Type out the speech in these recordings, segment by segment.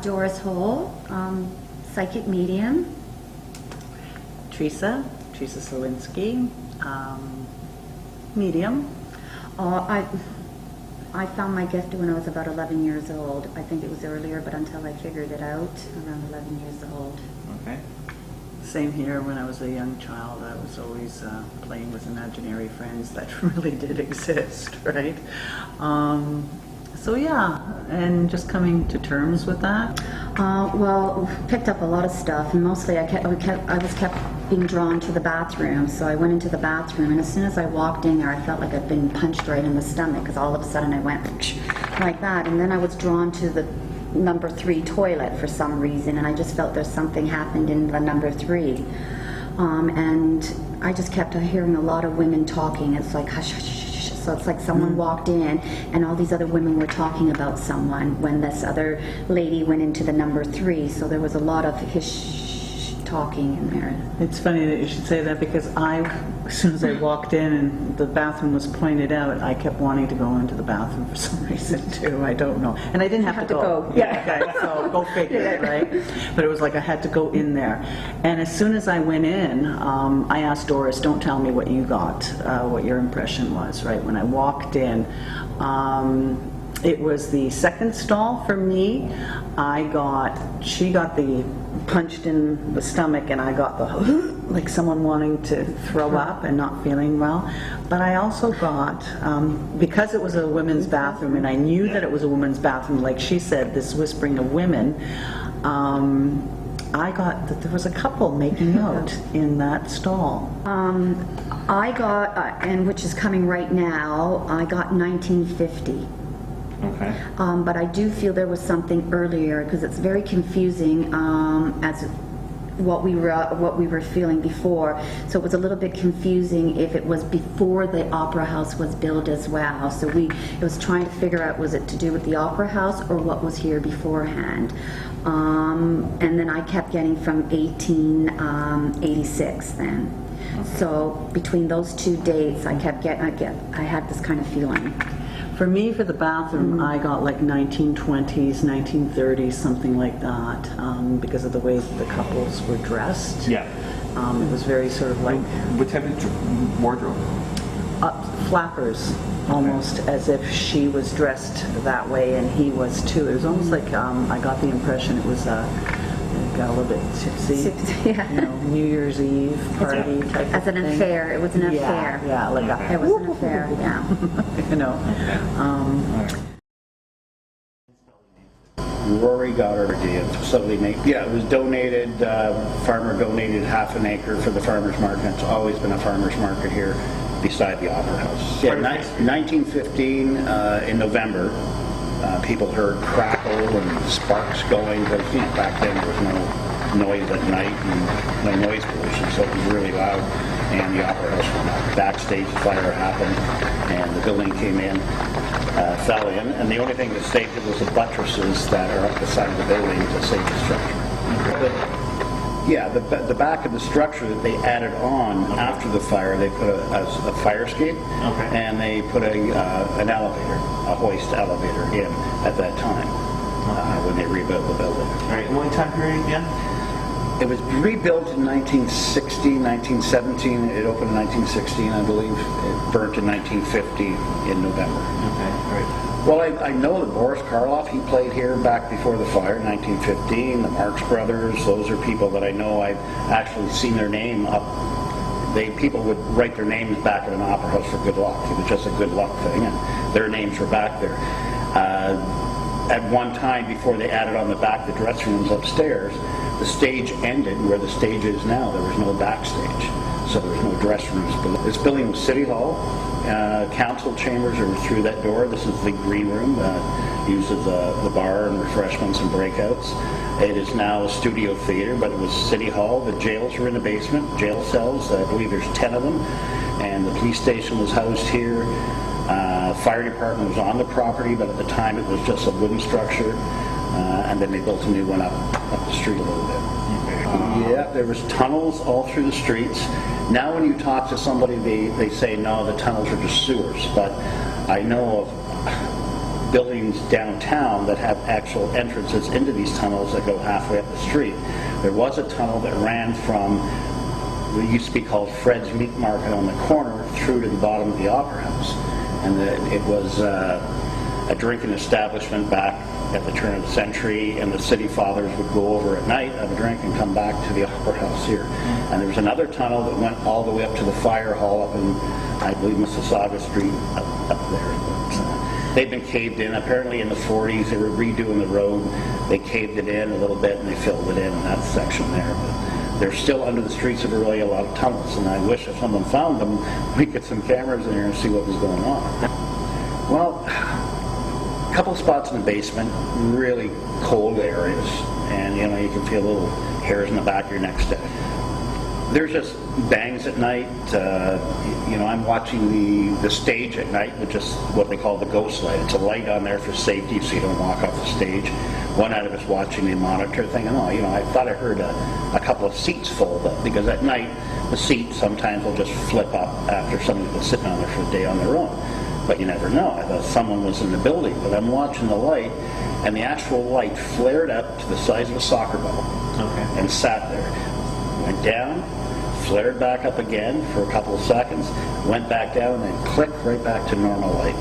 Doris Hole, psychic medium. Teresa Sawinski, medium. I found my gift when I was about 11 years old. I think it was earlier, but until I figured it out, around 11 years old. Okay. Same here. When I was a young child, I was always playing with imaginary friends that really did exist, right? So yeah, and just coming to terms with that. Well, picked up a lot of stuff, and mostly I was kept being drawn to the bathroom. So I went into the bathroom, and as soon as I walked in there, I felt like I'd been punched right in the stomach, because all of a sudden I went like that, and then I was drawn to the number 3 toilet for some reason, and I just felt there's something happened in the number 3, and I just kept hearing a lot of women talking. It's like hush, hush, hush. So it's like someone walked in and all these other women were talking about someone when this other lady went into the number 3. So there was a lot of hish talking in there. It's funny that you should say that, because as soon as I walked in and the bathroom was pointed out, I kept wanting to go into the bathroom for some reason too. I don't know. And I didn't have to go. Yeah. Okay, so go figure, right? But it was like I had to go in there. And as soon as I went in, I asked Doris, don't tell me what you got, what your impression was, right? When I walked in, it was the second stall for me. She got the punched in the stomach, and I got the like someone wanting to throw up and not feeling well. But I also got, because it was a women's bathroom, and I knew that it was a women's bathroom, like she said, this whispering of women, I got that there was a couple making out in that stall. I got, and which is coming right now, I got 1950. Okay. But I do feel there was something earlier, because it's very confusing as what we were feeling before. So it was a little bit confusing if it was before the Opera House was built as well. So it was trying to figure out, was it to do with the Opera House or what was here beforehand. And then I kept getting from 1886 then. Okay. So between those 2 dates, I had this kind of feeling. For me, for the bathroom, I got like 1920s, 1930s, something like that, because of the way the couples were dressed. Yeah. It was very sort of like... What type of wardrobe? Flappers, almost as if she was dressed that way and he was too. It was almost like I got the impression it was got a little bit tipsy, yeah. You know, New Year's Eve party type as of an thing. affair. It was an affair. Yeah, like a, it was an affair. Yeah. You know. Rory Goddard, facility name. Yeah, it was donated. Farmer donated half an acre for the farmers market. It's always been a farmers market here, beside the Opera House. Yeah, 1915 in November. People heard crackle and sparks going, because back then there was no noise at night and no noise pollution, so it was really loud. And the Opera House went up. Backstage fire happened, and the building came in, fell in, and the only thing that saved it was the buttresses that are up the side of the building to save the structure. Yeah, the back of the structure that they added on after the fire, they put a fire escape, and they put an elevator, a hoist elevator in at that time when they rebuilt the building. All right, what time period again? It was rebuilt in 1916, 1917. It opened in 1916, I believe. It burnt in 1950 in November. Okay, right. Well, I know that Boris Karloff, he played here back before the fire in 1915. The Marx Brothers, those are people that I know. I've actually seen their name up. People would write their names back at an opera house for good luck. It was just a good luck thing, and their names were back there. At one time, before they added on the back the dressing rooms upstairs, the stage ended where the stage is now. There was no backstage, so there was no dressing rooms below. This building was City Hall. Council chambers are through that door. This is the green room, used as the bar and refreshments and breakouts. It is now a studio theater, but it was City Hall. The jails were in the basement, jail cells. I believe there's 10 of them, and the police station was housed here. Fire department was on the property, but at the time it was just a wooden structure, and then they built a new one up the street a little bit. Yeah, there was tunnels all through the streets. Now when you talk to somebody, they say, no, the tunnels are just sewers. But I know of buildings downtown that have actual entrances into these tunnels that go halfway up the street. There was a tunnel that ran from what used to be called Fred's Meat Market on the corner through to the bottom of the Opera House. And it was a drinking establishment back at the turn of the century, and the city fathers would go over at night, have a drink, and come back to the Opera House here. And there was another tunnel that went all the way up to the fire hall up in, I believe, Mississauga Street up there. But, they've been caved in. Apparently in the 40s they were redoing the road. They caved it in a little bit and they filled it in that section there. But they're still under the streets of Orillia, a lot of tunnels, and I wish if someone found them, we'd get some cameras in here and see what was going on. Well, a couple spots in the basement, really cold areas, and you can feel little hairs in the back of your neck stick. There's just bangs at night. I'm watching the stage at night, which is what they call the ghost light. It's a light on there for safety so you don't walk off the stage. One night I was watching the monitor thinking, I thought I heard a couple of seats fold up, because at night the seat sometimes will just flip up after somebody's been sitting on there for a day on their own. But you never know. I thought someone was in the building, but I'm watching the light, and the actual light flared up to the size of a soccer ball, and sat there. Went down, flared back up again for a couple of seconds, went back down, and then clicked right back to normal light.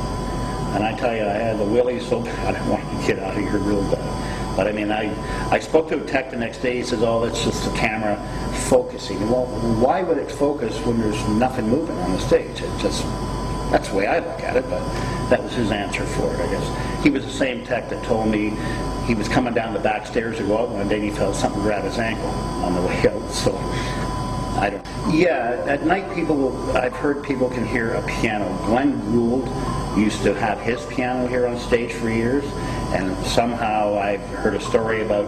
And I tell you, I had the willies so bad I wanted to get out of here real bad. But I mean, I spoke to a tech the next day. He says, that's just the camera focusing. Well, why would it focus when there's nothing moving on the stage? It just... That's the way I look at it, but that was his answer for it, I guess. He was the same tech that told me he was coming down the back stairs to go out one day and he felt something grab his ankle on the way out, so I don't... Yeah, at night I've heard people can hear a piano. Glenn Gould used to have his piano here on stage for years, and somehow I've heard a story about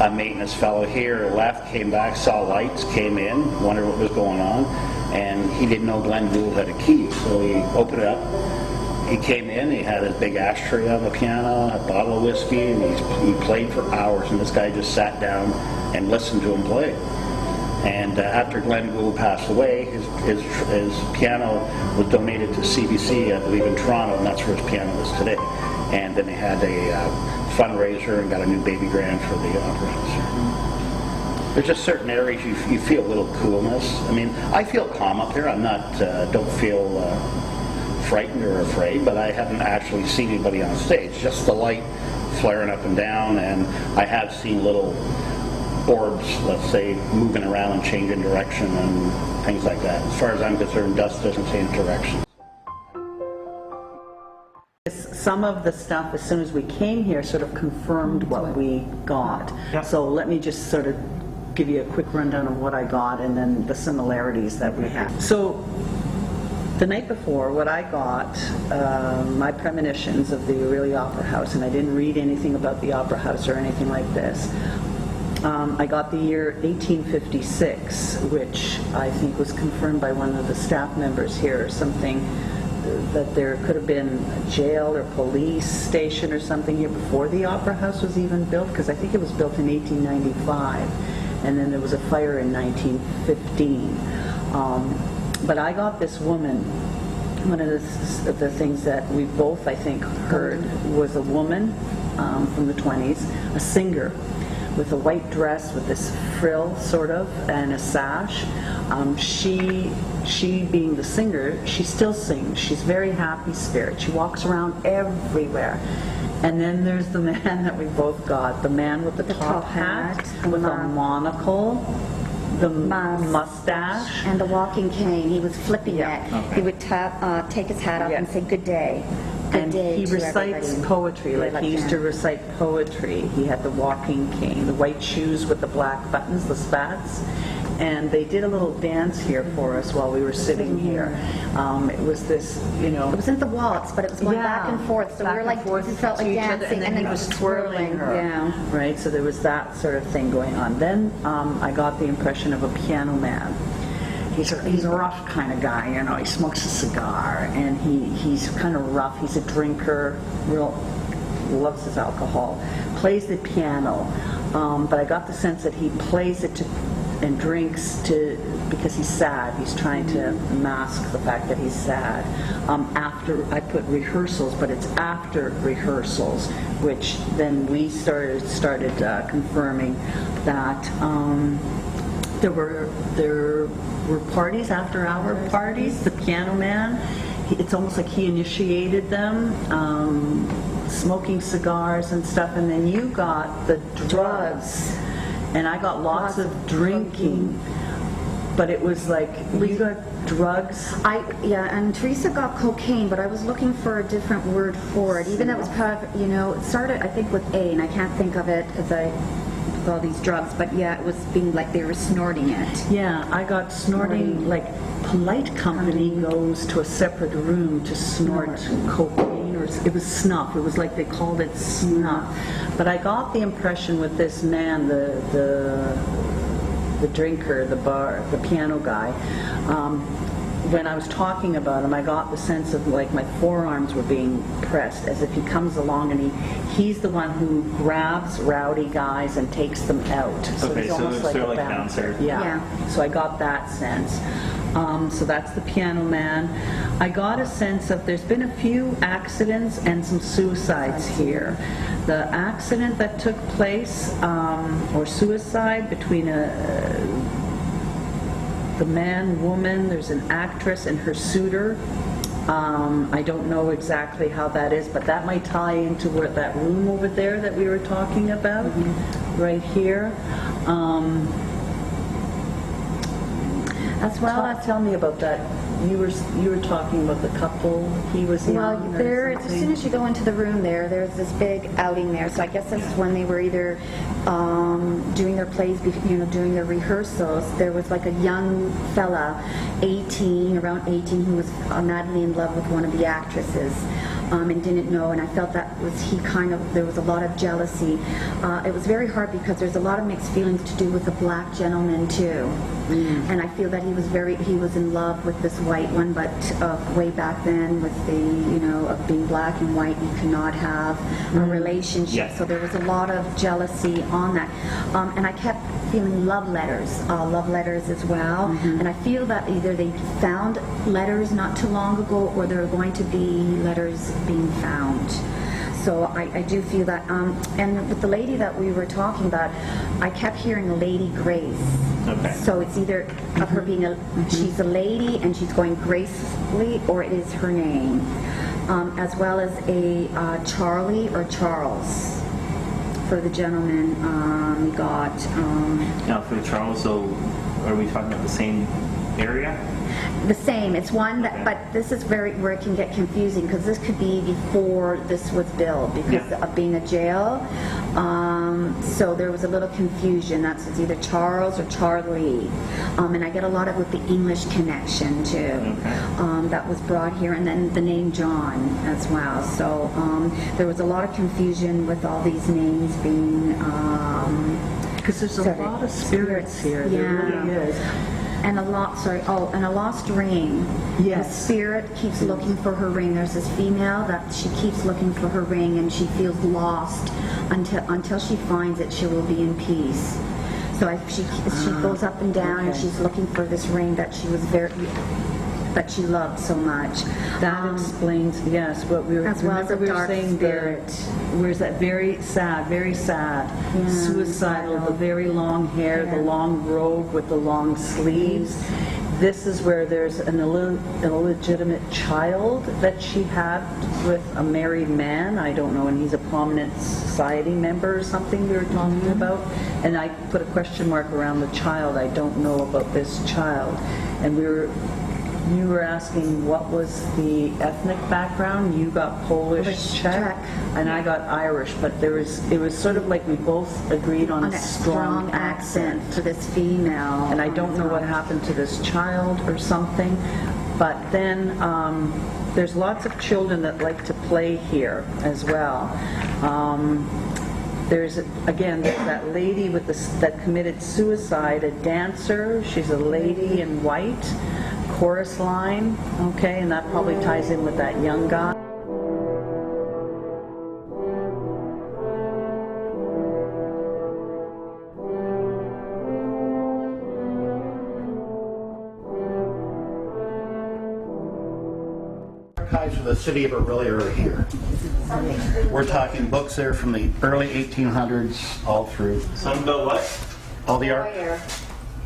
a maintenance fellow here left, came back, saw lights, came in, wondered what was going on, and he didn't know Glenn Gould had a key, so he opened it up. He came in, he had his big ashtray on the piano, a bottle of whiskey, and he played for hours, and this guy just sat down and listened to him play. And after Glenn Gould passed away, his piano was donated to CBC, I believe, in Toronto, and that's where his piano is today. And then they had a fundraiser and got a new baby grand for the Opera House. There's just certain areas you feel a little coolness. I mean, I feel calm up here. I'm not, don't feel frightened or afraid, but I haven't actually seen anybody on stage. Just the light flaring up and down, and I have seen little orbs, let's say, moving around and changing direction and things like that. As far as I'm concerned, dust doesn't change direction. Some of the stuff, as soon as we came here, sort of confirmed what we got. Yep. So let me just sort of give you a quick rundown of what I got and then the similarities that we have. So the night before, what I got, my premonitions of the Orillia Opera House, and I didn't read anything about the Opera House or anything like this. I got the year 1856, which I think was confirmed by one of the staff members here, or something, that there could have been a jail or police station or something here before the Opera House was even built, because I think it was built in 1895, and then there was a fire in 1915. But I got this woman, one of the things that we both, I think, heard was a woman from the 20s, a singer, with a white dress with this frill, sort of, and a sash. She being the singer, she still sings. She's very happy spirit. She walks around everywhere. And then there's the man that we both got, the man with the top hat, with a monocle, the mustache. And the walking cane. He was flipping it. Okay. He would take his hat off and say, "Good day." Good And day he to recites everybody. poetry, like he used to recite poetry. He had the walking cane, the white shoes with the black buttons, the spats. And they did a little dance here for us while we were sitting here. It was this, It wasn't the waltz, but it was going back and forth. So we were like, it felt like to each other, dancing, and then he was twirling her. Yeah. Right, so there was that sort of thing going on. Then I got the impression of a piano man. He's a rough kind of guy, He smokes a cigar, and he's kind of rough. He's a drinker, loves his alcohol, plays the piano. But I got the sense that he plays it and drinks because he's sad. He's trying to mask the fact that he's sad. After I put rehearsals, but it's after rehearsals, which then we started confirming that there were parties, after-hour parties. The piano man, it's almost like he initiated them, smoking cigars and stuff, and then you got the drugs, and I got lots of drinking. But it was like, you got drugs? And Teresa got cocaine, but I was looking for a different word for it. Even that was part of, it started, I think, with A, and I can't think of it with all these drugs, but yeah, it was being like they were snorting it. Yeah, I got snorting, like polite company goes to a separate room to snort cocaine, or it was snuff. It was like they called it snuff. But I got the impression with this man, the drinker, the piano guy, when I was talking about him, I got the sense of like my forearms were being pressed, as if he comes along and he's the one who grabs rowdy guys and takes them out. So Okay, he's so almost it's like sort a of like bouncer. bouncer. Yeah. So I got that sense. So that's the piano man. I got a sense of there's been a few accidents and some suicides here. The accident that took place, or suicide, between the man, woman, there's an actress and her suitor. I don't know exactly how that is, but that might tie into that room over there that we were talking about, right here. As well as Tell me about that. You were talking about the couple. He was young. or as something. soon as you go into the room there's this big outing there. So I guess that's when they were either doing their plays, doing their rehearsals. There was like a young fella, around 18, who was madly in love with one of the actresses. And didn't know, and I felt there was a lot of jealousy. It was very hard because there's a lot of mixed feelings to do with the black gentleman too. And I feel that he was in love with this white one, but way back then with of being black and white, you cannot have a relationship. Yeah. So there was a lot of jealousy on that. And I kept feeling love letters as well. And I feel that either they found letters not too long ago, or there are going to be letters being found. So I do feel that. And with the lady that we were talking about, I kept hearing Lady Grace. Okay. So it's either of her being she's a lady and she's going gracefully, or it is her name. As well as a Charlie or Charles. For the gentleman, we got... Now for Charles, so are we talking about the same area? The same. It's one that, but this is where it can get confusing, because this could be before this was built because of being a jail. So there was a little confusion. That's either Charles or Charlie. And I get a lot of with the English connection too. That was brought here, and then the name John as well. So there was a lot of confusion with all these names being. Because there's a lot of spirits here. Yeah. There really is. And a lost ring. Yes. The spirit keeps looking for her ring. There's this female that she keeps looking for her ring, and she feels lost until she finds it. She will be in peace. So she goes up and down, and she's looking for this ring that she she loved so much. That explains, yes, what we were, as well as a dark saying spirit. Where's that very sad, suicidal, the very long hair, the long robe with the long sleeves. This is where there's an illegitimate child that she had with a married man. I don't know, and he's a prominent society member or something we were talking about. And I put a question mark around the child. I don't know about this child. And you were asking what was the ethnic background. You got Polish, Czech, and I got Irish. But it was sort of like we both agreed on a strong accent for this female. And I don't know what happened to this child or something. But then there's lots of children that like to play here as well. There's that lady that committed suicide, a dancer. She's a lady in white. Chorus line, okay, and that probably ties in with that young guy. archives of the city of Orillia are here. We're talking books there from the early 1800s all through. Something about what? All the art. Lawyer.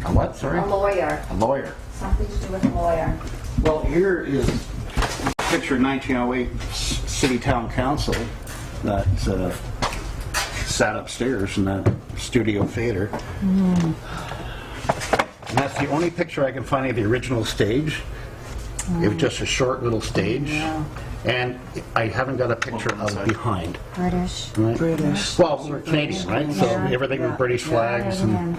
A what, sorry? A lawyer. A lawyer. Something to do with a lawyer. Well, here is a picture of 1908 City Town Council that sat upstairs in that studio theater. And that's the only picture I can find of the original stage. It was just a short little stage. And I haven't got a picture of behind. British. Right? British. Well, we're Canadian, right? So everything with British flags. And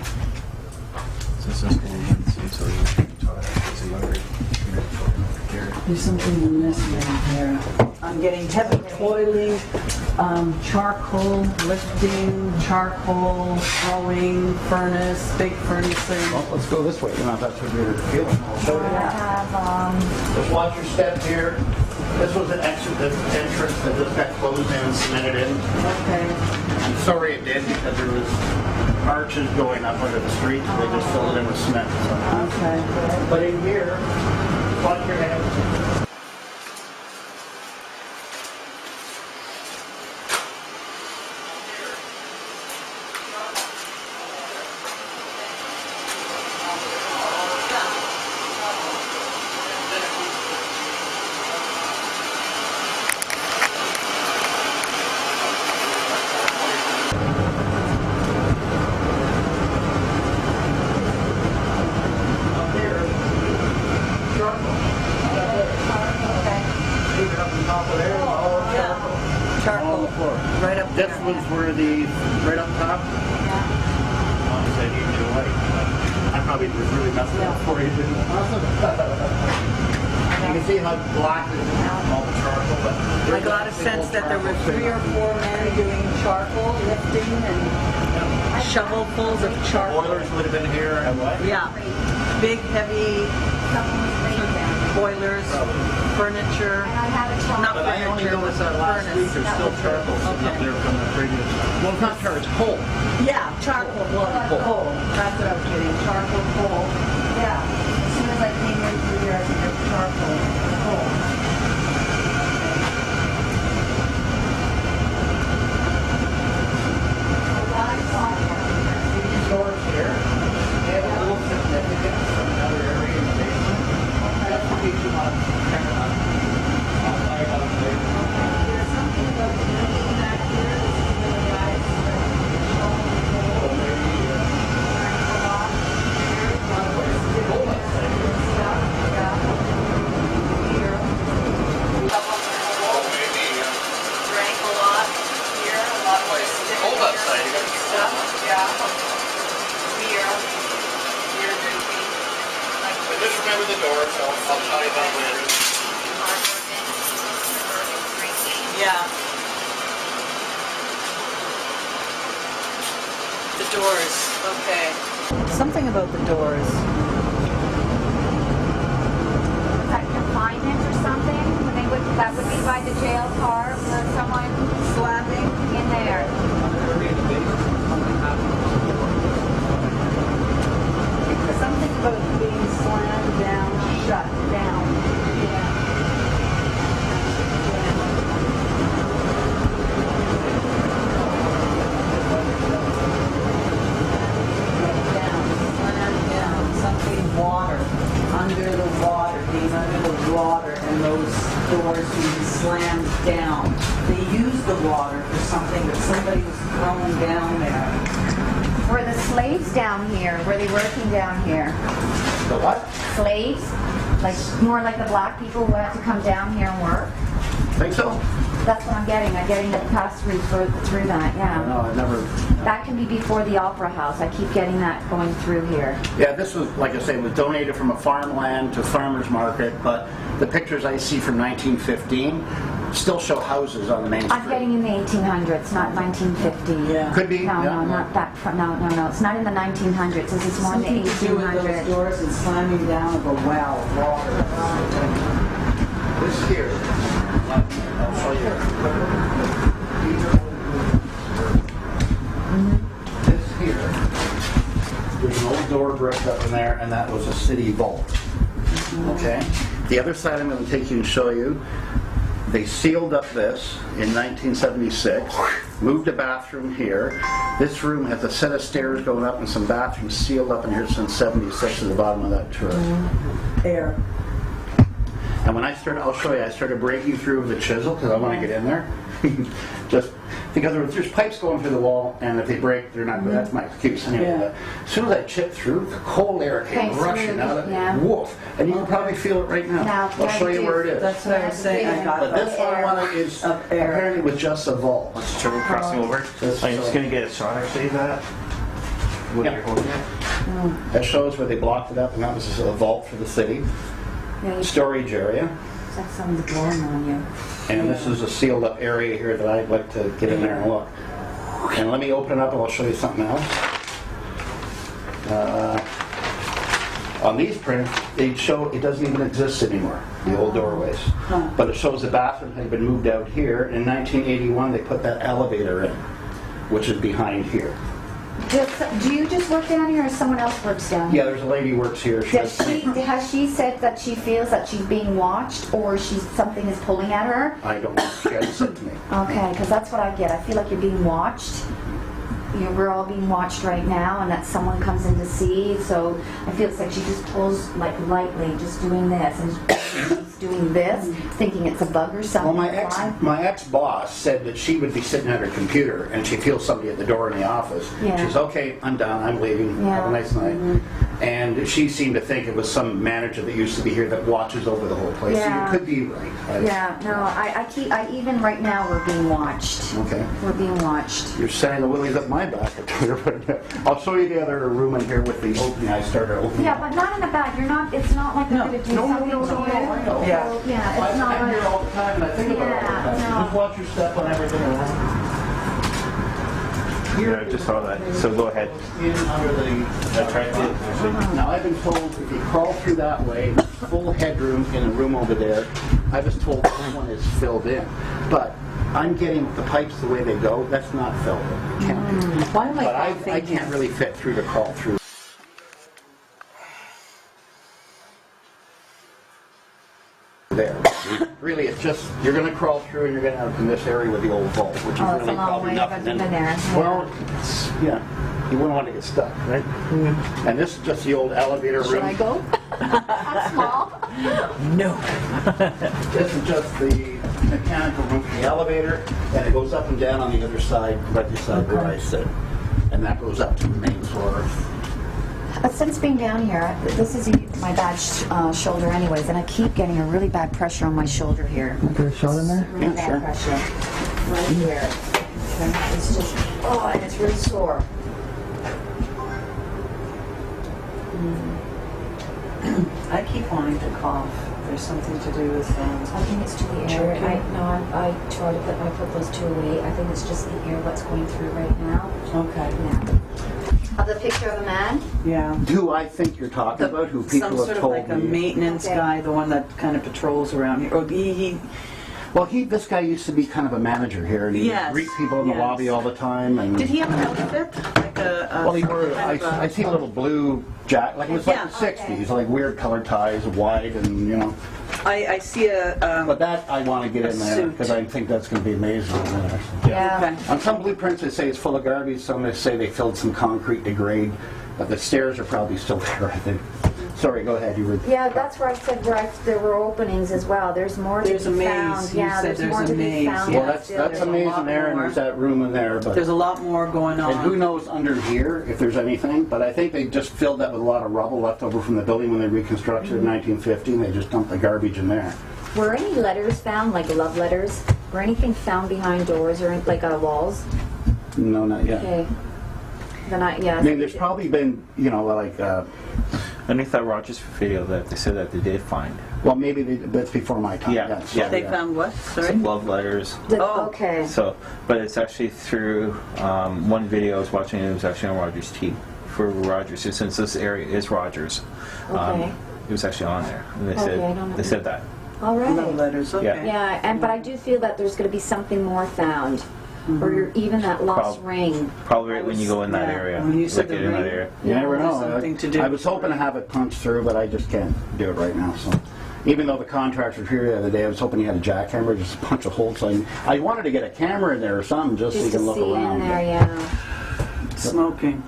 There's something missing here. I'm getting heavy toiling, charcoal lifting, charcoal throwing, furnace, big furnaces. well, let's go this way. You know, if that's what you're feeling. I'll show you. I have, Just watch your step here. This was an exit, the entrance that just got closed in and cemented in. Okay. I'm sorry it did because there was arches going up under the street. They just filled it in with cement. So. Okay. But in here, watch your hands. Charcoal. Right up This there. was where the, right up top. Mom said you knew white. I probably was really messed it up for you, didn't I? You can see how black it is, all the charcoal. But I got a sense that there were 3 or 4 men doing charcoal lifting and shovelfuls of charcoal. Boilers would have been here and what? Yeah. Big, heavy boilers, furniture. I have a child. Not But I only furniture, it was noticed a that last week furnace. there's still charcoal sitting up there from the previous. Well, it's not charcoal, it's coal. Yeah, charcoal, coal. That's what I was getting, charcoal, coal. Yeah. As soon as I came in through here, I said, there's charcoal, coal. These doors here, they have a little significance from another area in the basement. That's what makes you want to check it out. There's something about the building back here, this is where the guys drank a lot here, a lot of Cold outside, you gotta be stuff, yeah. Beer drinking, like But just remember the door, so I'll tell you about it later. yeah. The doors, okay. Something about the doors. Like confinement or something? When they would, that would be by the jail car for someone Slapping. in there. Something about being slammed down, shut down. Slammed down, something water, under the water, being under the water, and those doors being slammed down. They used the water for something that somebody was throwing down there. Were the slaves down here? Were they working down here? The what? Slaves? Like, more like the black people who had to come down here and work? Think so? That's what I'm getting. I'm getting it passed through that, yeah. No, I never. That can be before the Opera House. I keep getting that going through here. Yeah, this was, like I say, was donated from a farmland to farmer's market, but the pictures I see from 1915 still show houses on the main street. I'm getting in the 1800s, not 1950. Yeah. Could be, No, yeah. no, not that. No. It's not in the 1900s. This is more in the Something to do with those 1800s. doors and slamming down of a well, water. This here, I'll show you. This here, there's an old door bricked up in there, and that was a city vault. Okay? The other side I'm going to take you and show you, They sealed up this in 1976, moved a bathroom here. This room has a set of stairs going up and some bathrooms sealed up in here since 76 at the bottom of that tour. Air. And when I started, I'll show you, I started breaking through with a chisel because I want to get in there. Just because there's pipes going through the wall, and if they break, they're not good. That's my excuse anyway. Yeah. But as soon as I chipped through, the cold air came Came rushing through, out of it. yeah. Woof. And you can probably feel it right now. Now, I'll show you where it is. That's what I was saying. I got But this that. one is Of air. apparently with just a vault. Let's try crossing over. I'm just gonna get a shot actually of that. What Yeah. you're holding it. That shows where they blocked it up, and that was a vault for the city. Storage area. That's something blowing on you. And this is a sealed up area here that I'd like to get in there and look. And let me open it up and I'll show you something else. On these prints, they show it doesn't even exist anymore, the old doorways. But it shows the bathroom had been moved out here. In 1981, they put that elevator in, which is behind here. Do you just work down here or someone else works down here? Yeah, there's a lady who works here. Has she said that she feels that she's being watched or something is pulling at her? I don't know. She hasn't said to me. Okay, because that's what I get. I feel like you're being watched. We're all being watched right now, and that someone comes in to see. So I feel it's like she just pulls like lightly, just doing this, and she's doing this, thinking it's a bug or Well, something. my ex-boss said that she would be sitting at her computer and she feels somebody at the door in the office. Yeah. She's okay, I'm done, I'm leaving, have a nice night. And she seemed to think it was some manager that used to be here that watches over the whole place. Yeah. So you could be right. Yeah, no, I even right now we're being watched. Okay. We're being watched. You're sending the willies up my back. I'll show you the other room in here with the opening. I started opening. Yeah, but not in the back. It's not like they're going to do something to you. I know. Yeah. So, yeah, it's not I'm here like... all the time and I think about it all the time. Yeah, Just watch your step on everything around. Yeah, I just saw that. So go ahead. In under the I tried to actually. Now, I've been told if you crawl through that way, full headroom in a room over there, I was told this one is filled in. But I'm getting the pipes the way they go, that's not filled in. It can't be. Why am I But I thinking? can't really fit through to crawl through there. Really, it's just, you're going to crawl through and you're going to end up in this area with the old vault, which is Oh, it's a really long probably way nothing. to get there. Yeah. Well, you wouldn't want to get stuck, right? And this is just the old elevator room. Should I go? I'm small. No. This is just the mechanical room for the elevator, and it goes up and down on the other side, right beside where I sit. And that goes up to the main floor. Since being down here, this is my bad shoulder anyways, and I keep getting a really bad pressure on my shoulder here. Put a shot in there? Really Yeah, bad sure. pressure. Right here. Okay. It's just, and it's really sore. I keep wanting to cough. There's something to do with I think it's to the air. Choking? I try to put those two away. I think it's just the air what's going through right now. Okay. Yeah. Have the picture of the man? Yeah. Who I think you're talking about, who people Some have sort of told like a me. maintenance Okay. guy, the one that kind of patrols around here. Or Well, this guy used to be kind of a manager here, and he Yes, would greet people in the yes. lobby all the time. And did he have an outfit? Like a well, he wore, kind of I see a little blue jacket, like it was Yeah. like the 60s, like weird colored ties, wide, and I see a. But that I want to get in there suit. because I think that's going to be amazing. Yeah. Okay. On some blueprints, they say it's full of garbage. Some they say they filled some concrete to grade, but the stairs are probably still there, I think. Sorry, go ahead. You were. Yeah, that's where I said there were openings as well. There's more There's to a be maze. found. You Yeah, said there's there's more a to be maze. found. Well, yet that's still. there's a amazing lot there, and more. there's that room in there. But There's a lot more going on. and who knows under here if there's anything? But I think they just filled that with a lot of rubble left over from the building when they reconstructed in 1950. And they just dumped the garbage in there. Were any letters found, like love letters? Were anything found behind doors or like walls? No, not yet. Okay. Then yeah. I mean, there's probably been, like, Underneath that Rogers video that they said that they did find. well, maybe that's before my time. Yeah, Yes. yeah. They found what? Sorry. Some love letters. Oh. Okay. So, but it's actually through one video I was watching. It was actually on Rogers' team for Rogers. So since this area is Rogers, Okay. it was actually on there. And they Okay, I don't know. they said that. All Love right. letters. Okay. Yeah. Yeah, but I do feel that there's going to be something more found, or even that lost Prob- ring. Probably right when you go in that Yeah, area. when you said Like, the in that ring. area. You never know. Something to do I was hoping to have it punched through, but I just can't do it right now. So, even though the contractor was here the other day, I was hoping he had a jackhammer, just a bunch of holes. So I wanted to get a camera in there or something just so you Just to can look see around. in there, yeah. Smoking.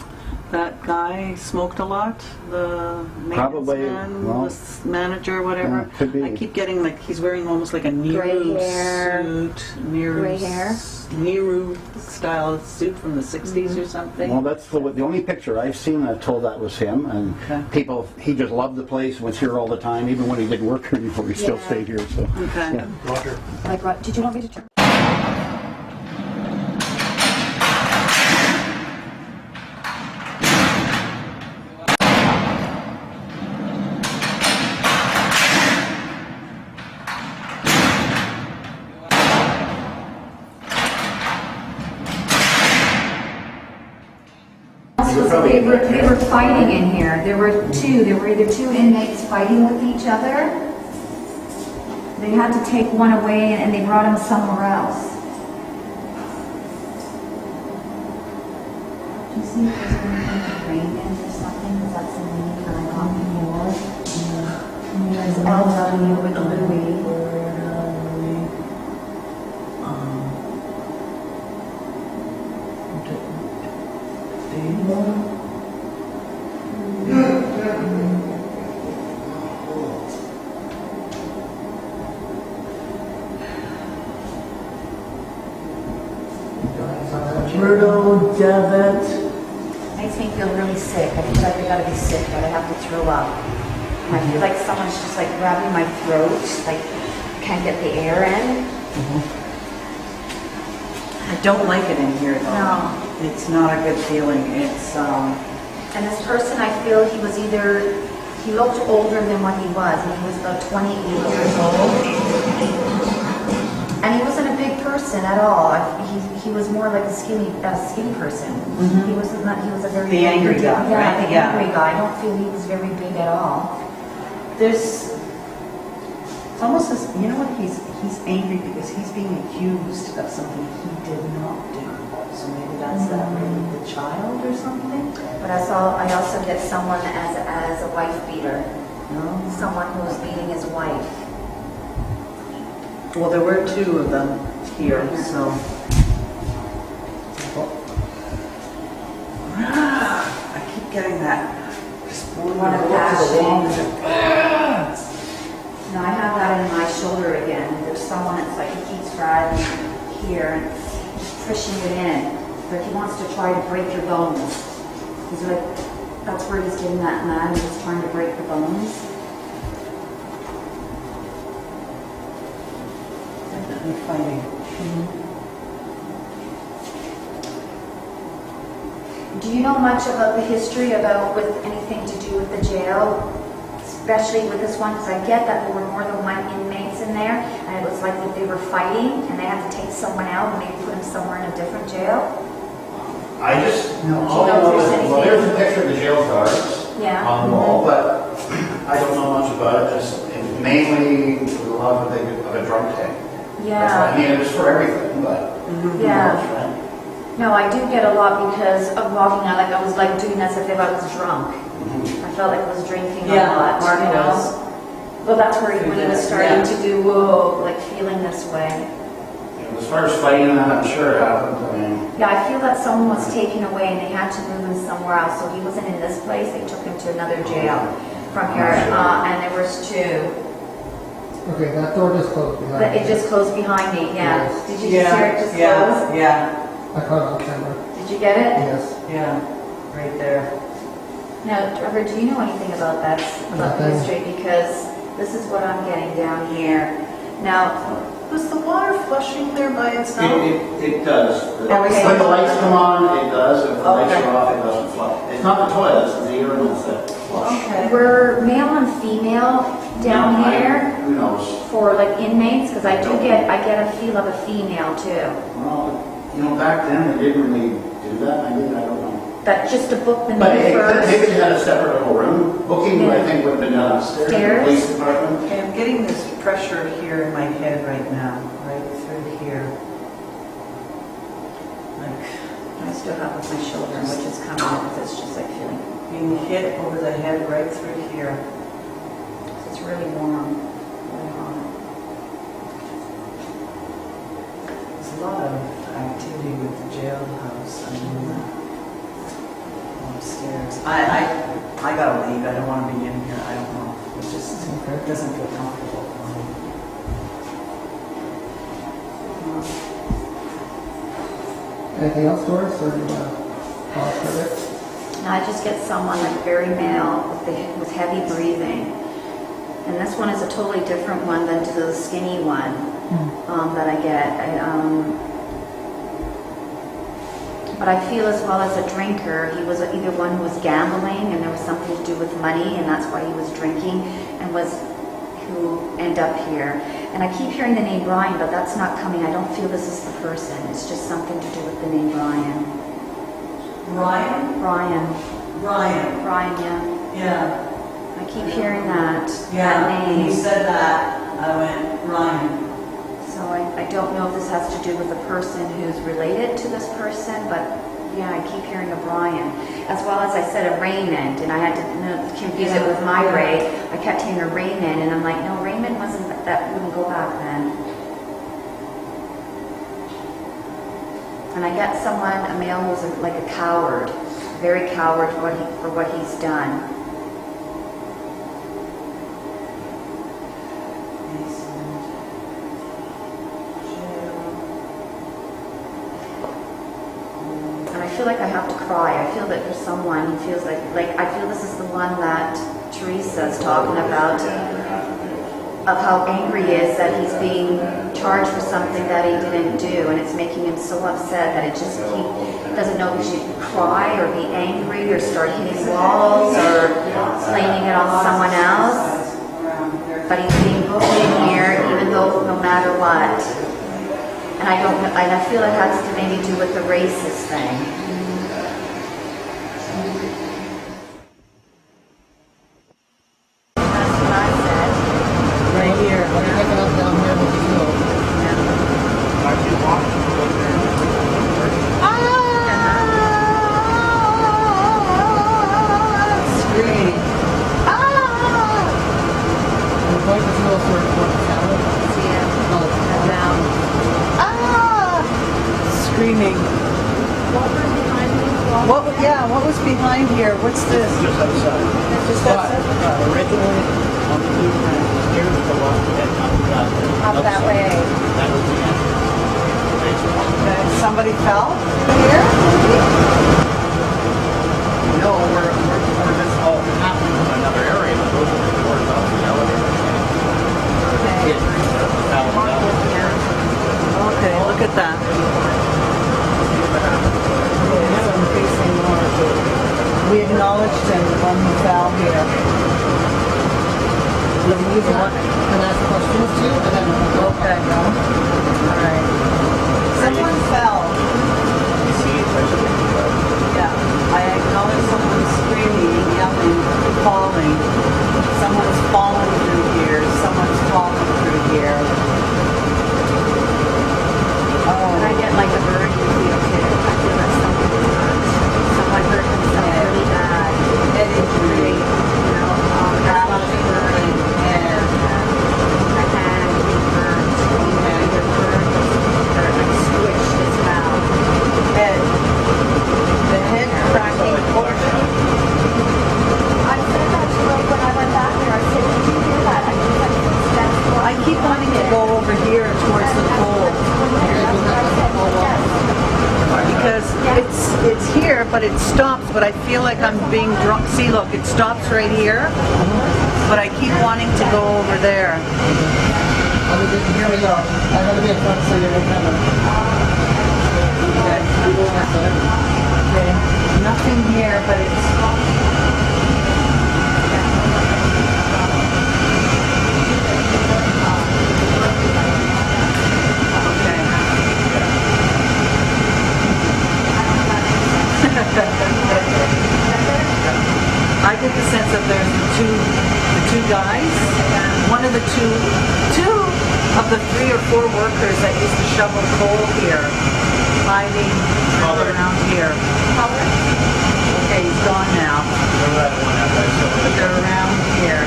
That guy smoked a lot? The Probably, maintenance man, well, the manager, whatever? yeah, could be. I keep getting like, he's wearing almost like a Gray Nehru hair. suit. Nehru Gray hair. Nehru style suit from the 60s or something. Well, that's the only picture I've seen that told that was him. And Okay. people, he just loved the place, was here all the time, even when he didn't work here anymore, he still Yeah. stayed here. So, Okay. yeah. Like, did you want me to turn? They were fighting in here. There were either two inmates fighting with each other. They had to take one away and they brought him somewhere else. Do you see if there's anything to bring in or something? Because that's the name that I got before. There's LW with Louis. Myrtle Devitt. Makes me feel really sick. I feel like I gotta be sick, but I have to throw up. I feel like someone's just like grabbing my throat, like can't get the air in. I don't like it in here though. No. It's not a good feeling. It's, And this person, I feel he was either, he looked older than what he was. I mean, he was about 28 years old. And he wasn't a big person at all. He was more like a skinny person. He was not, he was a very The angry guy, yeah, right? the Yeah. angry guy. I don't feel he was very big at all. it's almost as, you know what, he's angry because he's being accused of something he did not do. So maybe that's that really the child or something? But I also get someone as a wife beater. No? Someone who was beating his wife. Well, there were two of them here, so. I keep getting that. Just One of to the wall. No, I have that in my shoulder again. There's someone that's like, he keeps grabbing here and pushing it in. But he wants to try to break your bones. He's like, that's where he's getting that mad. He's trying to break the bones. Definitely fighting. Do you know much about the history about with anything to do with the jail? Especially with this one, because I get that there were more than one inmates in there, and it was like that they were fighting, and they had to take someone out and maybe put him somewhere in a different jail. I just, No, all I do you know know if is, there's well, anything- there's a picture of the jail guards Yeah. on the wall, but I don't know much about it. It's mainly a lot of a drunk tank. I mean, it was for everything, but. Yeah. No, I do get a lot because of walking out, like I was like doing as if I was drunk. I felt like I was drinking a Yeah, lot, Mark you know? was. Well, that's where when he was starting Yeah. to do, whoa, like feeling this way. As far as fighting that, I'm sure it happened. I mean, Yeah, I feel that someone was taken away and they had to move him somewhere else. So he wasn't in this place, they took him to another jail from here, and there was two. Okay, that door just closed behind But it me. just closed behind me, yeah. Yes. Did you just hear it just close? Yeah, I caught it on camera. Did you get it? Yes. yeah, right there. Now, Trevor, do you know anything about that, about the Nothing. history? Because this is what I'm getting down here. Now, Was the water flushing there by itself? it does. Okay. When the lights come on, it does. If the lights Okay. are off, it doesn't flush. It's not the toilets, it's the urinals that flush. Okay. we're male and female down No, here Who knows? for like inmates, because I get a feel of a female too. Well, back then, they didn't really do that. I mean, I don't know. That just to book the But new maybe first. they had a separate little room. Booking, I think, would have been done upstairs in the Stairs? police department. Okay, I'm getting this pressure here in my head right now, right through here. Like I still have with my shoulder, which is coming up. It's just like feeling, being hit over the head right through here. it's really warm. shooting at the jailhouse. I mean, upstairs. I gotta leave. I don't want to be in here. I don't know. It just doesn't feel comfortable for me. Anything else, Doris, or do you want to pause for a bit? And I just get someone like very male with heavy breathing. And this one is a totally different one than to the skinny one that I get. But I feel as well as a drinker, he was either one who was gambling and there was something to do with money and that's why he was drinking and who end up here. And I keep hearing the name Brian, but that's not coming. I don't feel this is the person. It's just something to do with the name Brian. Ryan? Brian, yeah. Yeah. I keep hearing that Yeah. name. When you said that, I went, Ryan. So I don't know if this has to do with the person who's related to this person, but yeah, I keep hearing a Brian. As well as I said a Raymond, and I had to confuse it with my Ray. I kept hearing a Raymond, and I'm like, no, Raymond wasn't, that wouldn't go back then. And I get someone, a male who's like a coward, very coward for what he's done. And I feel like I have to cry. I feel that there's someone who feels like I feel this is the one that Teresa's talking about, of how angry he is that he's being charged for something that he didn't do, and it's making him so upset that he doesn't know if he should cry or be angry or start hitting walls or blaming it on someone else. But he's being put in here even though no matter what. And I feel it has to maybe do with the racist thing. That's what I said. Right here. What are you picking up down here with the snow? Screaming. The point is no sort of camera. Screaming. What was behind here? What's this? Just outside. Just outside? Originally, on the blueprint, here's the one that comes out. Up that way. That was the entrance. Somebody fell here? No, we're just all happening from another area, but those are the doors off the elevator. Okay, look at that. We acknowledged him when he fell here. Can I ask questions too? And then we'll go. Okay. All right. Someone fell. Yeah. I acknowledge someone screaming, yelling, falling. Someone's fallen through here. Someone's fallen through here. And I get like a bird in the field too. I feel that's something hurt. Someone hurt themselves really bad. Head injury. That's not a bird. A hand being burnt. Either burnt or like squished as well. Head. The head cracking portion. I said that to her when I went back there. I said, did you hear that? I just like footsteps. I keep wanting to go over here towards the pole. Because it's here, but it stops, but I feel like I'm being drunk. See, look, it stops right here, but I keep wanting to go over there. Here we go. I'm going to be in front so you're in camera. Okay. Nothing here, but it's... I get the sense that there's the two guys, one of the two of the 3 or 4 workers that used to shovel coal here, hiding around here. Okay, he's gone now. But they're around here.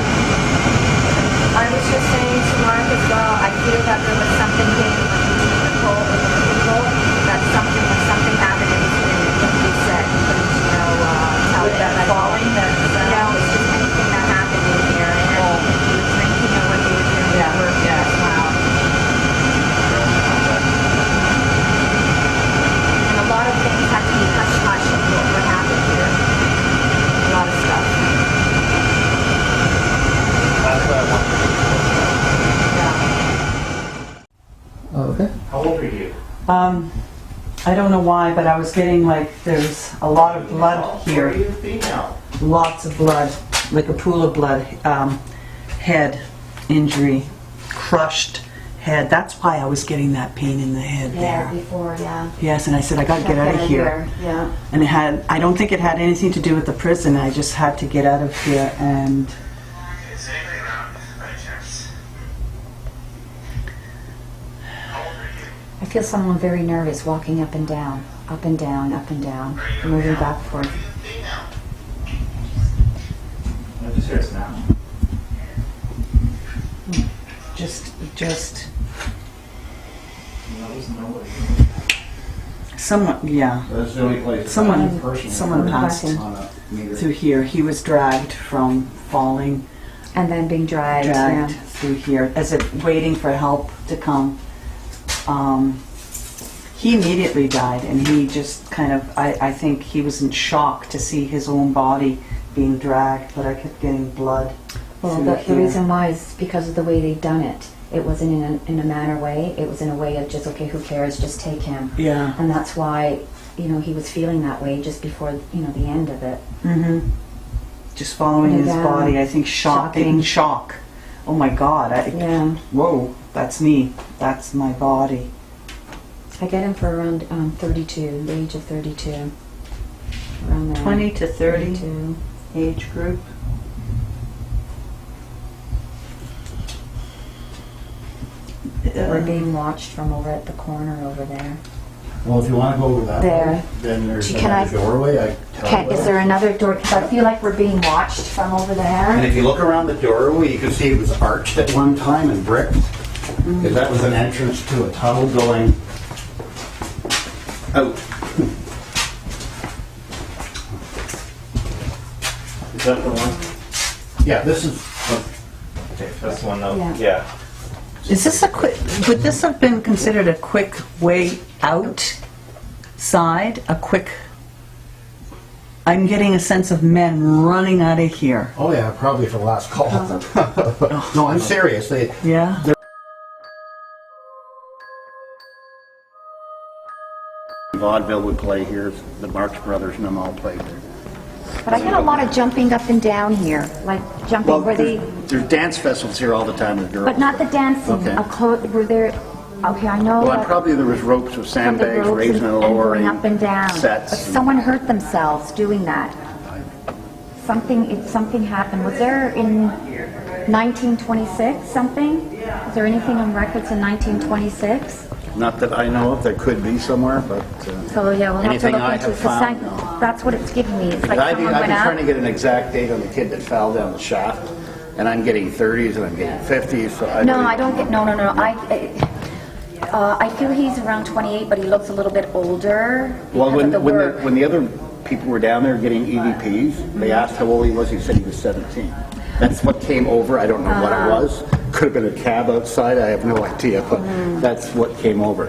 I was just saying to Mark as well, I feel that there was something getting with the people, that something was I don't know why, but I was getting like, there's a lot of blood here. Lots of blood, like a pool of blood. Head injury, crushed head. That's why I was getting that pain in the head Yeah, there. before, yeah. Yes, and I said, I gotta get out of here. Yeah. And I don't think it had anything to do with the prison. I just had to get out of here, and I feel someone very nervous walking up and down, up and down, up and down, moving back and forth. Just hear us now. just someone, yeah. That's the only place. Someone personally passed on a meter. through here. He was dragged from falling, And then being dragged, dragged yeah. through here, as if waiting for help to come. He immediately died, and he just kind of, I think he was in shock to see his own body being dragged, but I kept getting blood. Well, through the here. reason why is because of the way they'd done it. It wasn't in a manner way. It was in a way of just, okay, who cares, just take him. Yeah. And that's why, he was feeling that way just before, the end of it. Mm-hmm. Just following his Yeah. body, I think Shocking. shock. Oh my God. Yeah. Whoa, that's me. That's my body. I get him for around 32, the age of 32. Around there. 20 to 30 32. age group. We're being watched from over at the corner over there. Well, if you want to go over that There. way, then there's Can another I- doorway. Is there another door? Because I feel like we're being watched from over And there. if you look around the doorway, you can see it was arched at one time and bricked. Because that was an entrance to a tunnel going out. Is that the one? Yeah, this is, Okay, that's the one. Yeah. Yeah. Is this would this have been considered a quick way outside? I'm getting a sense of men running out of here. oh yeah, probably for the last call. No, I'm serious. Yeah? Vaudeville would play here, the Marx Brothers and them all played there. But I get a lot of jumping up and down here, like jumping Well, where they, there's dance festivals here all the time with girls. but not the dancing. Okay. Were there? Okay, I know. Well, that and probably there was ropes with from the sandbags, ropes raising and lowering. going up and down. Sets. But someone hurt themselves doing that. Something happened. Was there in 1926 something? Is there anything on records in 1926? Not that I know of, there could be somewhere, but So yeah, we'll have to anything look I into have it. found, no. That's what it's giving me. It's like I've someone been went trying to up. get an exact date on the kid that fell down the shaft, and I'm getting 30s and I'm getting 50s, so I No, really- I don't get. No. I feel he's around 28, but he looks a little bit older Well, because of the work. when the other people were down there getting EVPs, they asked how old he was, he said he was 17. That's what came over, I don't know what it was. Could have been a cab outside, I have no idea, but that's what came over.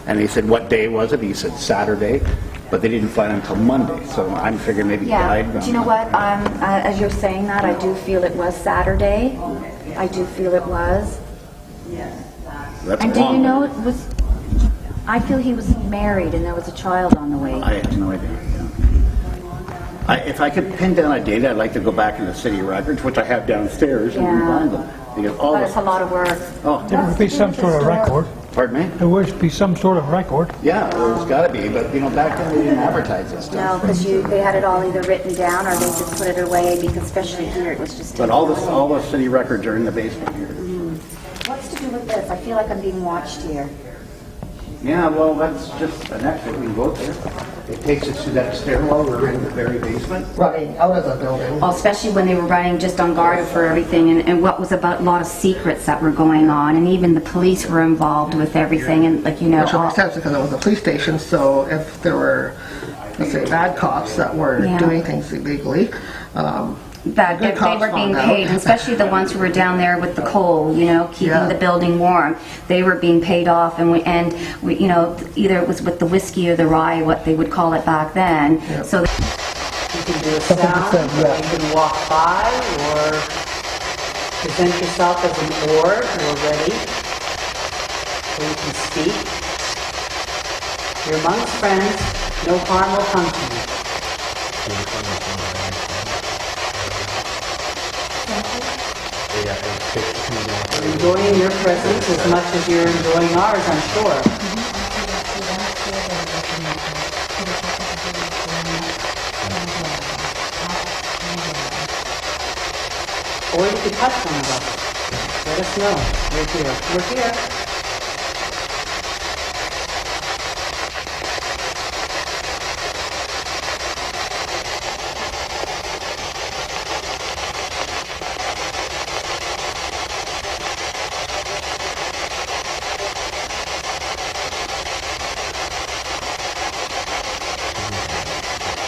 And he said, what day was it? He said Saturday, but they didn't find him until Monday, so I'm figuring maybe he Yeah. died. Do you know what? As you're saying that, I do feel it was Saturday. I do feel it was. That's And a do you long know one. it was? I feel he was married and there was a child on the way. I have no idea. If I could pin down a date, I'd like to go back in the city records, which I have downstairs, and Yeah. find them. Because all But it's a this, lot of work. oh, There would be some sort of record. pardon me? There would be some sort of record. Yeah, well, there's got to be, but back then they didn't advertise this No, stuff. because they had it all either written down or they just put it away because especially here it was just. But all the city records are in the basement here. What's to do with this? I feel like I'm being watched here. Yeah, well, that's just an exit. We can go there. It takes us to that stairwell. We're in the very basement. Running out of the building. Well, especially when they were running just on guard for everything and what was about a lot of secrets that were going on and even the police were involved with everything and Which would all- make sense because it was a police station, so if there were, let's say, bad cops that were Yeah. doing things illegally, that good they cops were being found out. paid, and especially the ones who were down there with the coal, keeping Yeah. the building warm. They were being paid off, and we, either it was with the whiskey or the rye, what they would call it back then. Yep. So You can do a sound, or you can walk by, or present yourself as an orb, you're ready, so you can speak. You're amongst friends, no harm will come to you. We're enjoying your presence as much as you're enjoying ours, I'm sure. Or you could touch one of us. Let us know. We're here. We're here.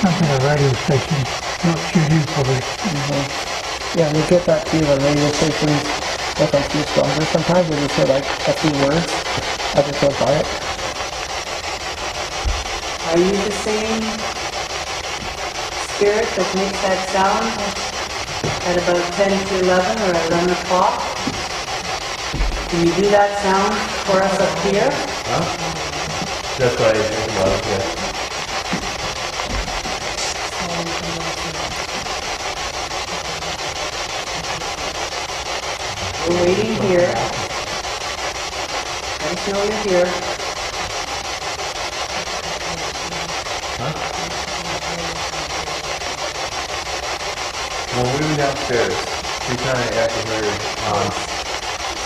Not at a radio station, not shooting probably. Yeah, you get that too, the radio stations, if I'm too stronger sometimes, they just say like a few words, I just go by it. Are you the same spirit that makes that sound at about 10 to 11 or 11 o'clock? Can you do that sound for us up here? That's what I think about, yeah. We're waiting here. Let us know you're here. When we were downstairs, we kind of actually heard,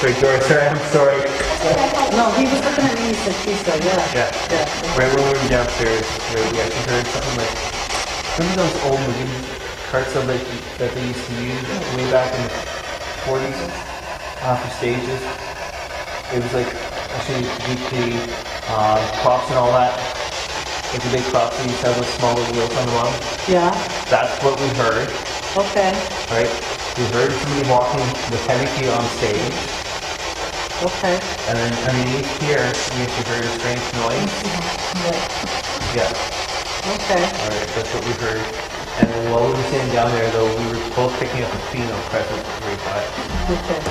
sorry, Doris, I'm sorry. No, he was looking at me, he said, Teresa, yeah. Yeah. Right when we were downstairs, we actually heard something like, remember those old movie carts that they used to use way back in the 40s? For stages. It was like, actually, the props and all that, like the big props that used to have those smaller wheels on the bottom. Yeah, That's what we heard, okay, right? We heard somebody walking with heavy feet on stage, okay. and then underneath here, we actually heard a strange noise. Yeah, Okay. alright, that's what we heard. And then while we were sitting down there, though, we were both picking up a female present right by it. Okay.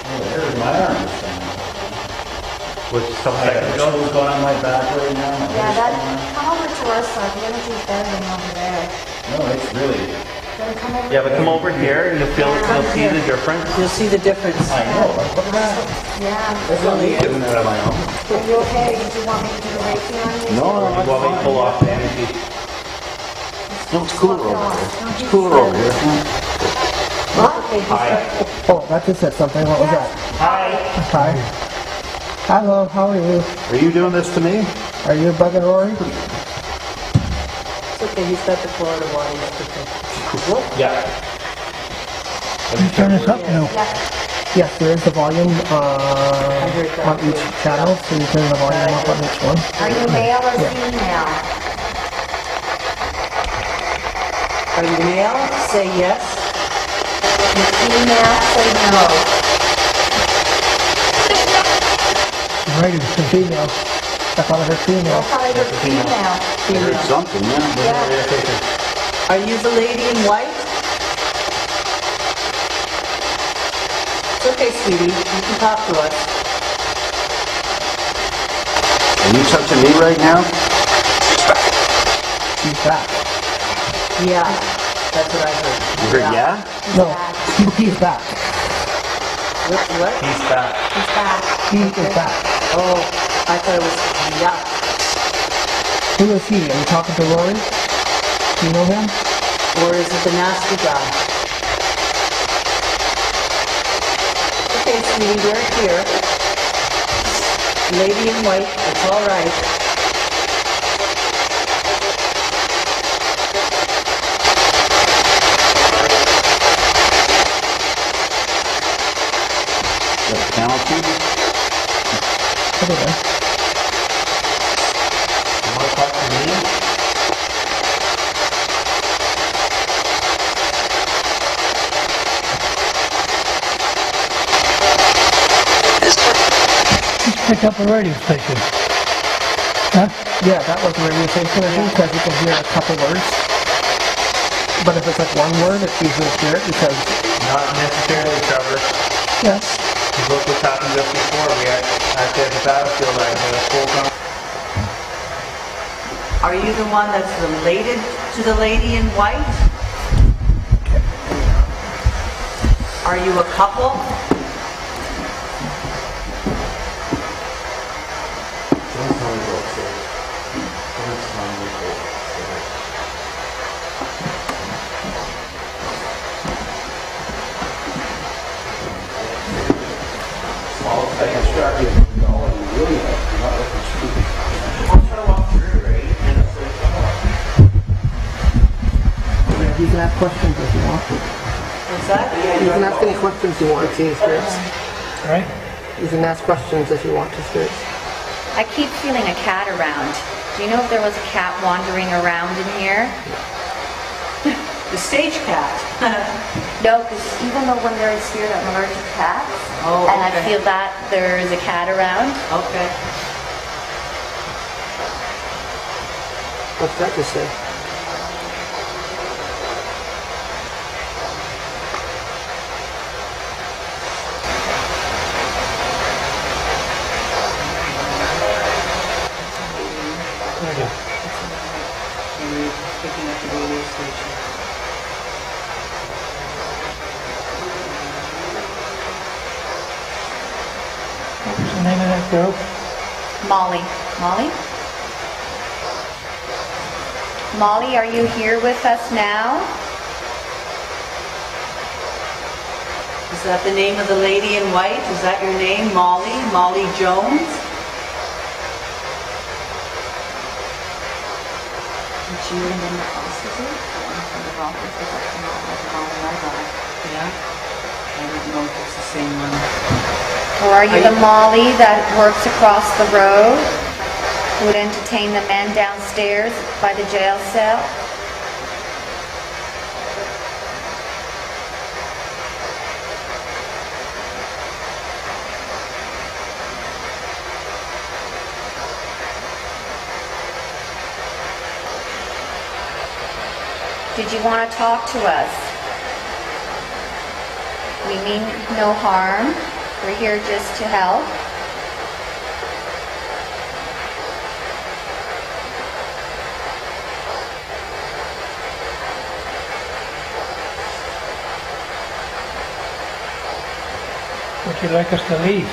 There's my arm. Which some I seconds got ago. what's going on my back right now. Yeah, come over to our side, the energy's better than over there. No, it's really, Then come over Yeah, but come over here and you'll see the difference. You'll see the difference. I know, look at that. Yeah. That's not me doing that on my own. Are you okay? Did you want me to do the Reiki on you? No, You want me to pull off the energy? No, it's cooler over there. It's cooler over here. Okay, Hi. Oh, that just said something, what was that? Hi. Hi. Hello, how are you? Are you doing this to me? Are you bugging Rory? It's okay, he's got the Florida water. It's okay. Yeah. Can you turn this up? No. Yes, there is the volume on each channel, so you turn the volume up on each one. Are you male or female? Are you male? Say yes. You're female, say no. Radio station. Female. I thought I heard female. I thought you were female. I heard something, yeah. Yeah. Are you the lady in white? It's okay, sweetie. You can talk to us. Are you touching me right now? She's back. Yeah, that's what I heard. You heard yeah? No, he's back. What? He's back. He's back. He is back. Oh, I thought it was yeah. Who is he? Are you talking to Rory? Do you know him? Or is it the nasty guy? Okay, sweetie, we're here. Lady in white, it's all right. That penalty? I don't know. You want to talk to me? Just pick up a radio station. Huh? Yeah, that was the radio station, I think, because you can hear a couple words. But if it's like one word, it's easier to hear it because, Not necessarily, Trevor. yeah, Because look what's happened just before. We had actually at the battlefield, I had a full Are you the one that's related to the lady in white? Are you a couple? Don't tell me go upstairs. Don't tell me go upstairs. I can start you with all you really have. You're not looking stupid. I'll try to walk through, right? And it's like, Yeah, you can ask questions if you want to. What's that? You can ask any questions you want to, spirits. Right? You can ask questions if you want to, spirits. I keep feeling a cat around. Do you know if there was a cat wandering around in here? The stage cat. No, because even though when there is spirit, I'm allergic to cats. Oh, and I okay. feel that there is a cat around. Okay. What's that to say? Picking up the radio station. What was the name of that girl? Molly. Molly? Molly, are you here with us now? Is that the name of the lady in white? Is that your name, Molly? Molly Jones? And she and then the prostitute from the office was up to the Molly I got. Yeah. I don't know if it's the same one. Or are you the Molly that works across the road? Who would entertain the men downstairs by the jail cell? Did you want to talk to us? We mean no harm. We're here just to help. Would you like us to leave?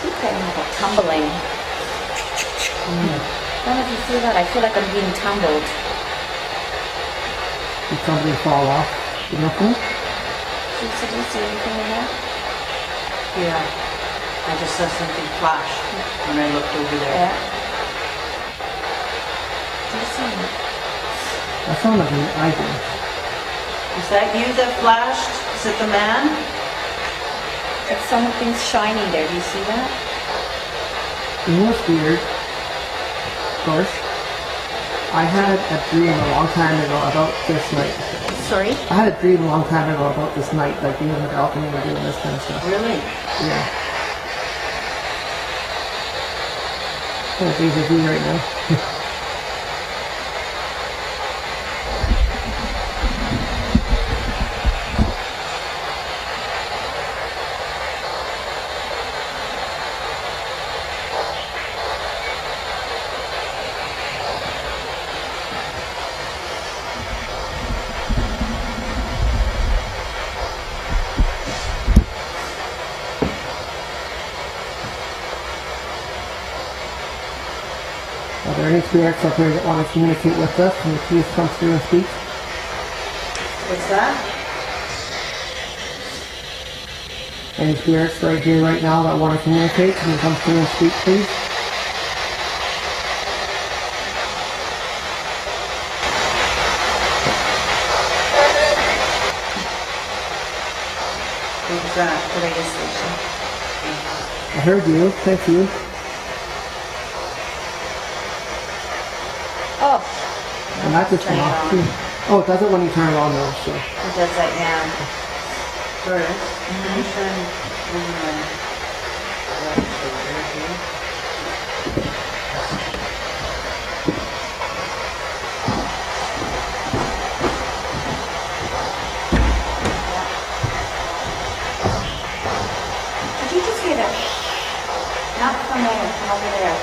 keep getting like a tumbling. I don't know if you feel that. I feel like I'm being tumbled. Did somebody fall off the knuckle? Do you see anything in there? Yeah. I just saw something flash when I looked over there. Yeah. Do you see it? That sounded like an idol. Is that you that flashed? Is it the man? It's something shiny there. Do you see that? You know what's weird? Doris? I had a dream a long time ago about this night. Sorry? I had a dream a long time ago about this night, like being in the balcony and doing this kind of stuff. Really? Yeah. Oh, deja vu right now. Are there any spirits up there that want to communicate with us? Can you please come through and speak? What's that? Any spirits right here, right now that want to communicate? Can you come through and speak, please? What was that? The radio station. I heard you. Thank you. Oh, And that just went off too. Oh, it does it when you turn it on though, so. it does that now. Doris, can you shine over my left shoulder here? Not from there, from over there.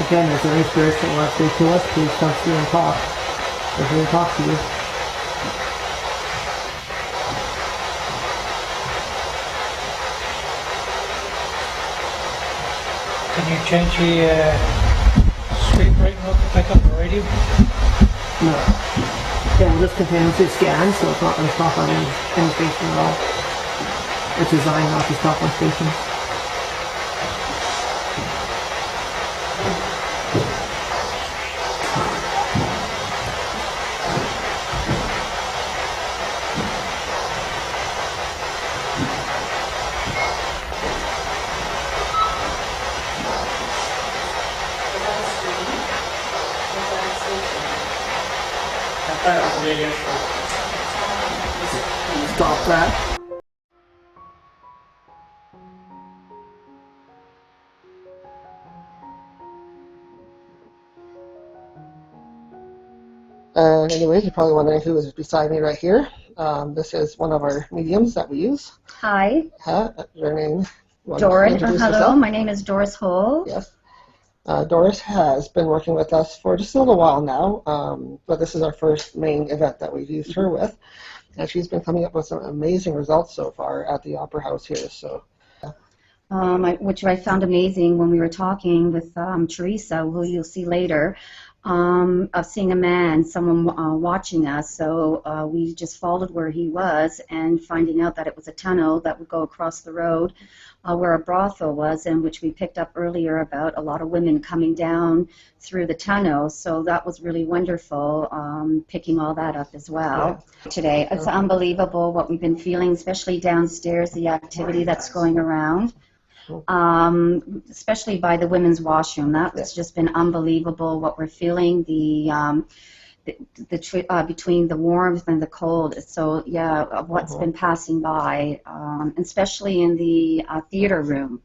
Again, is there any spirits that want to speak to us? Please come through and talk. We're here to talk to you. Can you change the street rate not to pick up the radio? No. Yeah, we'll just continuously scan, so it's not going to stop on any station at all. It's designed not to stop on stations. Stop that. Anyways, you're probably wondering who is beside me right here. This is one of our mediums that we use. Hi. Your name? Doris. Hello, my name is Doris Hull. Yes. Doris has been working with us for just a little while now, but this is our first main event that we've used her with. And she's been coming up with some amazing results so far at the Opera House here. So, which I found amazing when we were talking with Teresa, who you'll see later, of seeing a man, someone watching us. So we just followed where he was and finding out that it was a tunnel that would go across the road where a brothel was, and which we picked up earlier about a lot of women coming down through the tunnel. So that was really wonderful, picking all that up as well today. It's unbelievable what we've been feeling, especially downstairs, the activity that's going around. Especially by the women's washroom. That's just been unbelievable what we're feeling, between the warmth and the cold. So yeah, of what's been passing by, especially in the theater room.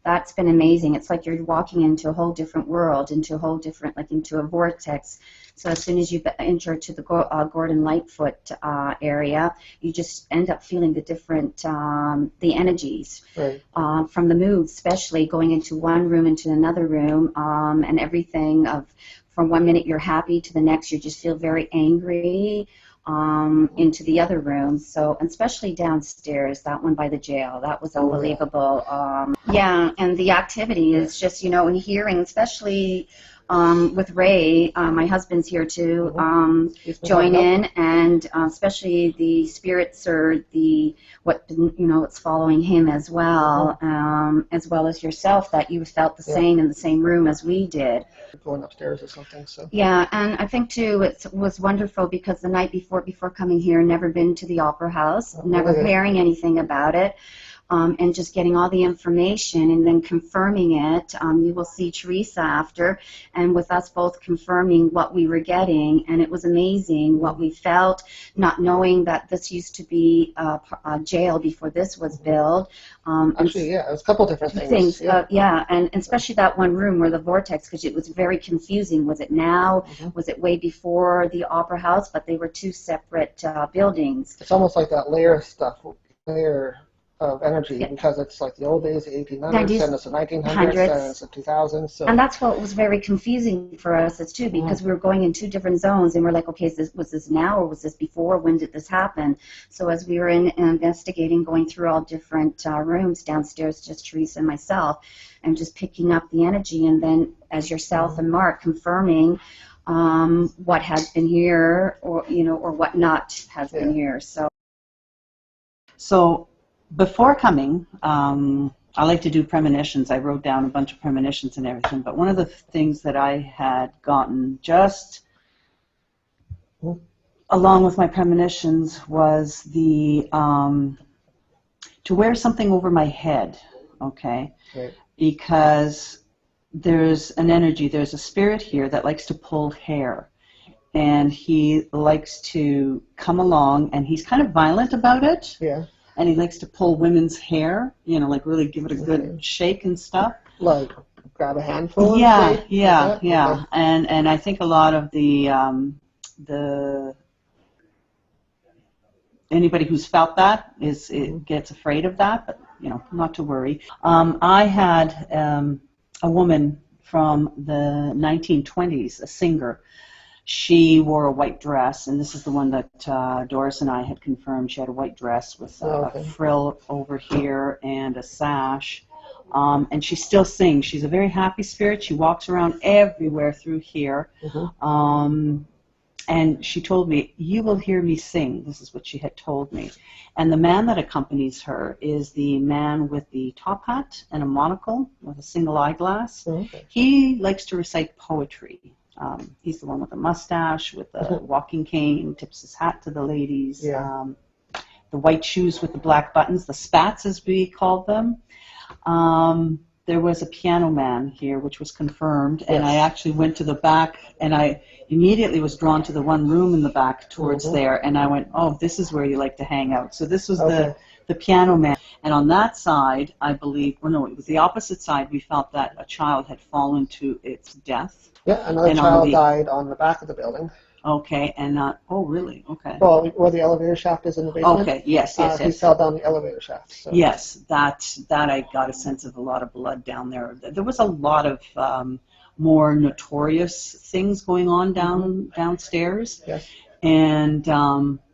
That's been amazing. It's like you're walking into a whole different world, into a whole different, like into a vortex. So as soon as you enter to the Gordon Lightfoot area, you just end up feeling the different, the energies from the moves, especially going into one room into another room, and everything from one minute you're happy to the next you just feel very angry. Into the other rooms, so especially downstairs, that one by the jail, that was unbelievable. Yeah, and the activity is just, and hearing, especially with Ray, my husband's here too, join in, and especially the spirits or what's following him as well as yourself, that you felt the same in the same room as we did. Going upstairs or something. So yeah, and I think too it was wonderful because the night before coming here, never been to the Opera House, never hearing anything about it. And just getting all the information and then confirming it. You will see Teresa after, and with us both confirming what we were getting, and it was amazing what we felt, not knowing that this used to be a jail before this was built. Actually, yeah, it was a couple different things. And especially that one room where the vortex, because it was very confusing. Was it now? Was it way before the Opera House? But they were two separate buildings. It's almost like that layer of stuff, of energy, because it's like the old days, the 1800s, and it's the 1900s, and it's the 2000s. So. And that's what was very confusing for us as too, because we were going in two different zones, and we're like, okay, was this now or was this before? When did this happen? So as we were investigating, going through all different rooms downstairs, just Teresa and myself, and just picking up the energy, and then as yourself and Mark confirming what has been here, or what not has been here. So before coming, I like to do premonitions. I wrote down a bunch of premonitions and everything, but one of the things that I had gotten just along with my premonitions was to wear something over my head, okay? Right. Because there's an energy, there's a spirit here that likes to pull hair, and he likes to come along, and he's kind of violent about it. Yeah. and he likes to pull women's hair, like really give it a good shake and stuff. Like grab a handful. Yeah, and shake? Okay. and I think a lot of the anybody who's felt that gets afraid of that, but not to worry. I had a woman from the 1920s, a singer. She wore a white dress, and this is the one that Doris and I had confirmed. She had a white dress with a frill over here and a sash. And she still sings. She's a very happy spirit. She walks around everywhere through here. And she told me, "You will hear me sing." This is what she had told me. And the man that accompanies her is the man with the top hat and a monocle with a single eyeglass. He likes to recite poetry. He's the one with the mustache, with the walking cane, tips his hat to the ladies. The white shoes with the black buttons, the spats as we called them. There was a piano man here, which was confirmed, and I actually went to the back, and I immediately was drawn to the one room in the back towards there, and I went, "Oh, this is where you like to hang out." So this was the piano man. And on that side, I believe, or no, it was the opposite side, we felt that a child had fallen to its death. Yeah, another child died on the back of the building. Okay, and oh, really? Okay. Well, where the elevator shaft is in the basement. Okay, yes. He fell down the elevator shaft. So. Yes, that I got a sense of a lot of blood down there. There was a lot of more notorious things going on downstairs. Yes. And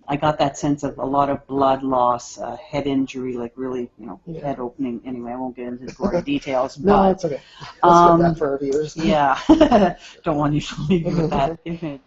I got that sense of a lot of blood loss, head injury, like really, head opening. Anyway, I won't get into the gory details. No, it's okay. Let's get that for our viewers. Yeah. Don't want you to leave me with that image.